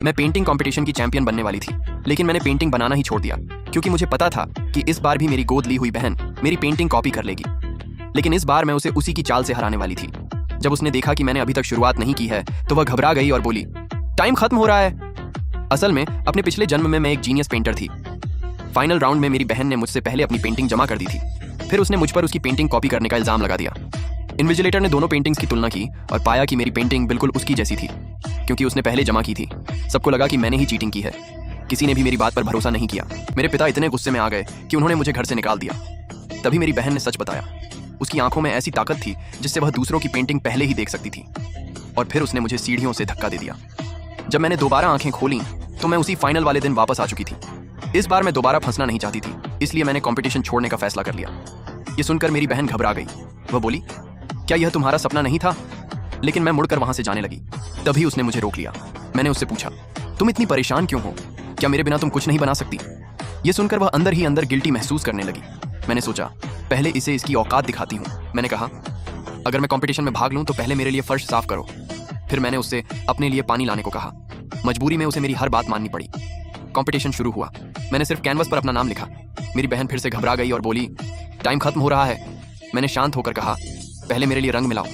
मैं painting competition की champion बनने वाली थी, लेकिन मैंने पेंटिंग बनाना ही छोड़ दिया क्योंकि मुझे पता था कि इस बार भी मेरी गोद ली हुई बहन मेरी पेंटिंग कॉपी कर लेगी। लेकिन इस बार मैं उसे उसी की चाल से हराने वाली थी। जब उसने देखा कि मैंने अभी तक शुरुआत नहीं की है तो वह घबरा गई और बोली, टाइम खत्म हो रहा है। असल में अपने पिछले जन्म में मैं एक जीनियस पेंटर थी। फाइनल राउंड में मेरी बहन ने मुझसे पहले अपनी पेंटिंग जमा कर दी थी। फिर उसने मुझ पर उसकी पेंटिंग कॉपी करने का इल्जाम लगा दिया। इन्विजिलेटर ने दोनों पेंटिंग्स की तुलना की और पाया कि मेरी पेंटिंग बिल्कुल उसकी जैसी थी क्योंकि उसने पहले जमा की थी। सबको लगा कि मैंने ही चीटिंग की है। किसी ने भी मेरी बात पर भरोसा नहीं किया। मेरे पिता इतने गुस्से में आ गए कि उन्होंने मुझे घर से निकाल दिया। तभी मेरी बहन ने सच बताया। उसकी आंखों में ऐसी ताकत थी जिससे वह दूसरों की पेंटिंग पहले ही देख सकती थी। और फिर उसने मुझे सीढ़ियों से धक्का दे दिया। जब मैंने दोबारा आंखें खोली तो मैं उसी फाइनल वाले दिन वापस आ चुकी थी। इस बार मैं दोबारा फंसना नहीं चाहती थी, इसलिए मैंने कंपटीशन छोड़ने का फैसला कर लिया। ये सुनकर मेरी बहन घबरा गई। वह बोली, क्या यह तुम्हारा सपना नहीं था? लेकिन मैं मुड़कर वहां से जाने लगी। तभी उसने मुझे रोक लिया। मैंने उससे पूछा, तुम इतनी परेशान क्यों हो? क्या मेरे बिना तुम कुछ नहीं बना सकती? ये सुनकर वह अंदर ही अंदर गिल्टी महसूस करने लगी। मैंने सोचा, पहले इसे इसकी औकात दिखाती हूँ। मैंने कहा, अगर मैं कंपटीशन में भाग लूं तो पहले मेरे लिए फर्श साफ करो। फिर मैंने उससे अपने लिए पानी लाने को कहा। मजबूरी में उसे मेरी हर बात माननी पड़ी। कंपटीशन शुरू हुआ। मैंने सिर्फ कैनवस पर अपना नाम लिखा। मेरी बहन फिर से घबरा गई और बोली, टाइम खत्म हो रहा है। मैंने शांत होकर कहा, पहले मेरे लिए रंग मिलाओ।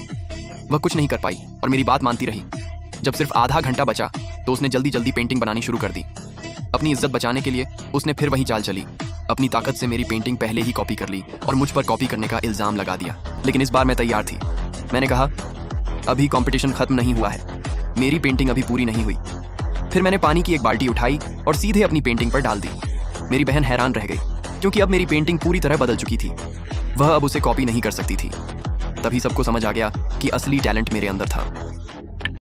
वह कुछ नहीं कर पाई और मेरी बात मानती रही। जब सिर्फ आधा घंटा बचा तो उसने जल्दी जल्दी पेंटिंग बनानी शुरू कर दी। अपनी इज्जत बचाने के लिए उसने फिर वही चाल चली। अपनी ताकत से मेरी पेंटिंग पहले ही कॉपी कर ली और मुझ पर कॉपी करने का इल्जाम लगा दिया। लेकिन इस बार मैं तैयार थी। मैंने कहा, अभी कंपटीशन खत्म नहीं हुआ है, मेरी पेंटिंग अभी पूरी नहीं हुई। फिर मैंने पानी की एक बाल्टी उठाई और सीधे अपनी पेंटिंग पर डाल दी। मेरी बहन हैरान रह गई क्योंकि अब मेरी पेंटिंग पूरी तरह बदल चुकी थी। वह अब उसे कॉपी नहीं कर सकती थी। तभी सबको समझ आ गया कि असली टैलेंट मेरे अंदर था।